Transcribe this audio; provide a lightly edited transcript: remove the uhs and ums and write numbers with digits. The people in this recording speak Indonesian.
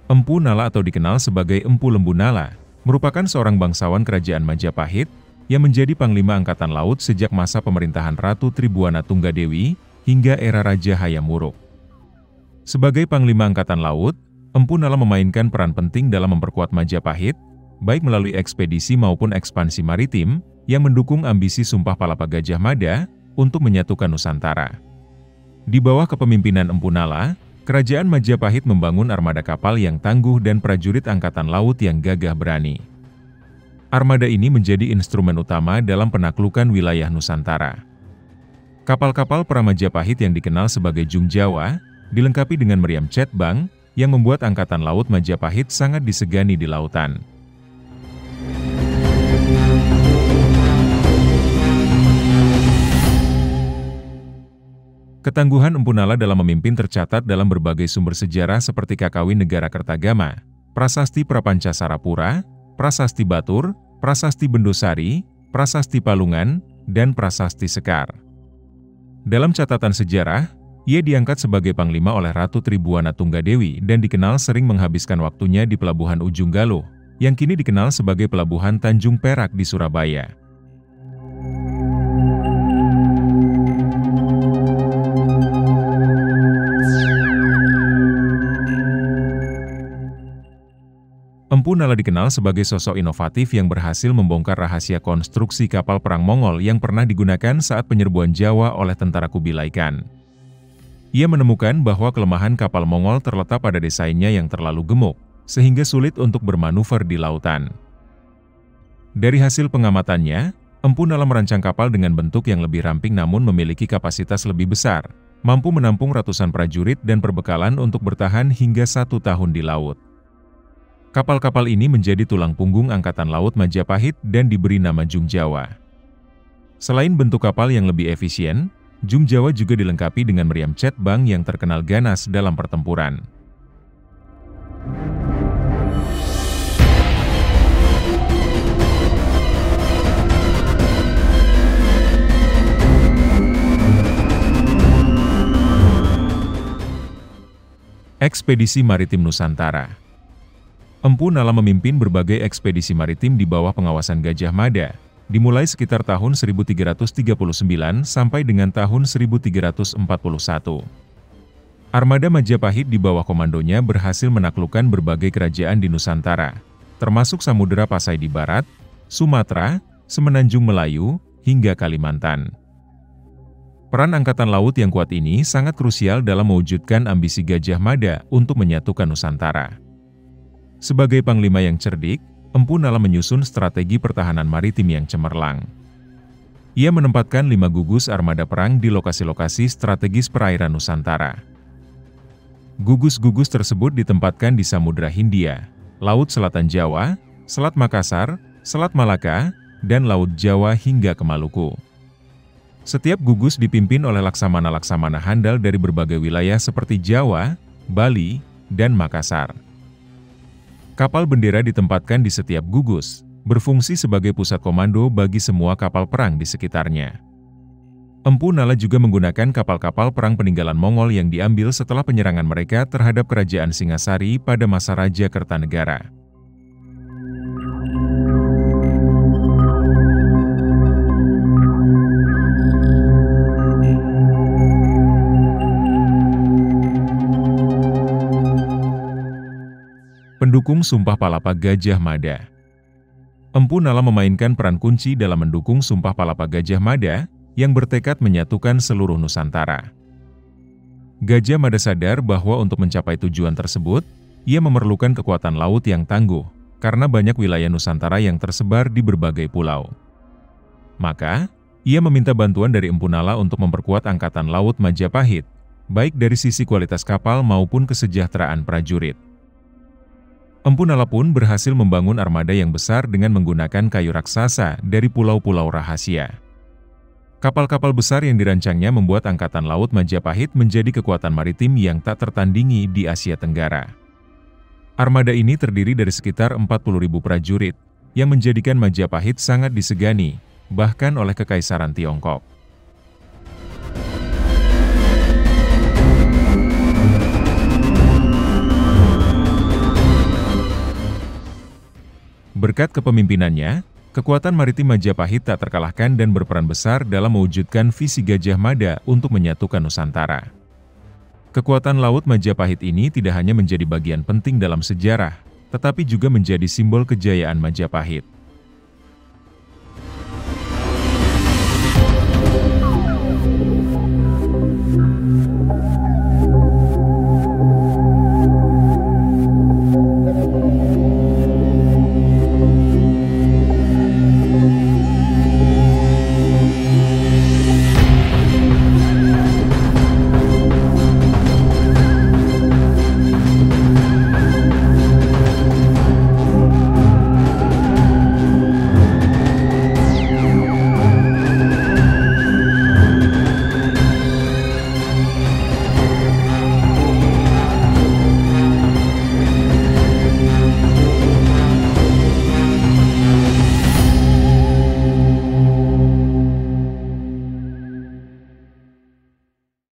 Empu Nala atau dikenal sebagai Empu Lembu Nala, merupakan seorang bangsawan kerajaan Majapahit yang menjadi Panglima Angkatan Laut sejak masa pemerintahan Ratu Tribuana Tunggadewi hingga era Raja Hayam Wuruk. Sebagai Panglima Angkatan Laut, Empu Nala memainkan peran penting dalam memperkuat Majapahit, baik melalui ekspedisi maupun ekspansi maritim yang mendukung ambisi Sumpah Palapa Gajah Mada untuk menyatukan Nusantara. Di bawah kepemimpinan Empu Nala, Kerajaan Majapahit membangun armada kapal yang tangguh dan prajurit angkatan laut yang gagah berani. Armada ini menjadi instrumen utama dalam penaklukan wilayah Nusantara. Kapal-kapal pra-Majapahit yang dikenal sebagai Jung Jawa, dilengkapi dengan meriam cetbang yang membuat angkatan laut Majapahit sangat disegani di lautan. Ketangguhan Empu Nala dalam memimpin tercatat dalam berbagai sumber sejarah seperti Kakawin Negara Kertagama, Prasasti Prapanca Sarapura, Prasasti Batur, Prasasti Bendosari, Prasasti Palungan, dan Prasasti Sekar. Dalam catatan sejarah, ia diangkat sebagai panglima oleh Ratu Tribuana Tunggadewi dan dikenal sering menghabiskan waktunya di Pelabuhan Ujung Galuh, yang kini dikenal sebagai Pelabuhan Tanjung Perak di Surabaya. Empu Nala dikenal sebagai sosok inovatif yang berhasil membongkar rahasia konstruksi kapal perang Mongol yang pernah digunakan saat penyerbuan Jawa oleh tentara Kubilai Khan. Ia menemukan bahwa kelemahan kapal Mongol terletak pada desainnya yang terlalu gemuk, sehingga sulit untuk bermanuver di lautan. Dari hasil pengamatannya, Empu Nala merancang kapal dengan bentuk yang lebih ramping namun memiliki kapasitas lebih besar, mampu menampung ratusan prajurit dan perbekalan untuk bertahan hingga 1 tahun di laut. Kapal-kapal ini menjadi tulang punggung Angkatan Laut Majapahit dan diberi nama Jung Jawa. Selain bentuk kapal yang lebih efisien, Jung Jawa juga dilengkapi dengan meriam cetbang yang terkenal ganas dalam pertempuran. Ekspedisi Maritim Nusantara. Empu Nala memimpin berbagai ekspedisi maritim di bawah pengawasan Gajah Mada, dimulai sekitar tahun 1339 sampai dengan tahun 1341. Armada Majapahit di bawah komandonya berhasil menaklukkan berbagai kerajaan di Nusantara, termasuk Samudera Pasai di barat, Sumatera, Semenanjung Melayu, hingga Kalimantan. Peran Angkatan Laut yang kuat ini sangat krusial dalam mewujudkan ambisi Gajah Mada untuk menyatukan Nusantara. Sebagai panglima yang cerdik, Empu Nala menyusun strategi pertahanan maritim yang cemerlang. Ia menempatkan 5 gugus armada perang di lokasi-lokasi strategis perairan Nusantara. Gugus-gugus tersebut ditempatkan di Samudra Hindia, Laut Selatan Jawa, Selat Makassar, Selat Malaka, dan Laut Jawa hingga ke Maluku. Setiap gugus dipimpin oleh laksamana-laksamana handal dari berbagai wilayah seperti Jawa, Bali, dan Makassar. Kapal bendera ditempatkan di setiap gugus, berfungsi sebagai pusat komando bagi semua kapal perang di sekitarnya. Empu Nala juga menggunakan kapal-kapal perang peninggalan Mongol yang diambil setelah penyerangan mereka terhadap Kerajaan Singasari pada masa Raja Kertanegara. Pendukung Sumpah Palapa Gajah Mada. Empu Nala memainkan peran kunci dalam mendukung Sumpah Palapa Gajah Mada yang bertekad menyatukan seluruh Nusantara. Gajah Mada sadar bahwa untuk mencapai tujuan tersebut, ia memerlukan kekuatan laut yang tangguh, karena banyak wilayah Nusantara yang tersebar di berbagai pulau. Maka, ia meminta bantuan dari Empu Nala untuk memperkuat Angkatan Laut Majapahit, baik dari sisi kualitas kapal maupun kesejahteraan prajurit. Empu Nala pun berhasil membangun armada yang besar dengan menggunakan kayu raksasa dari pulau-pulau rahasia. Kapal-kapal besar yang dirancangnya membuat Angkatan Laut Majapahit menjadi kekuatan maritim yang tak tertandingi di Asia Tenggara. Armada ini terdiri dari sekitar 40.000 prajurit, yang menjadikan Majapahit sangat disegani, bahkan oleh Kekaisaran Tiongkok. Berkat kepemimpinannya, kekuatan maritim Majapahit tak terkalahkan dan berperan besar dalam mewujudkan visi Gajah Mada untuk menyatukan Nusantara. Kekuatan laut Majapahit ini tidak hanya menjadi bagian penting dalam sejarah, tetapi juga menjadi simbol kejayaan Majapahit.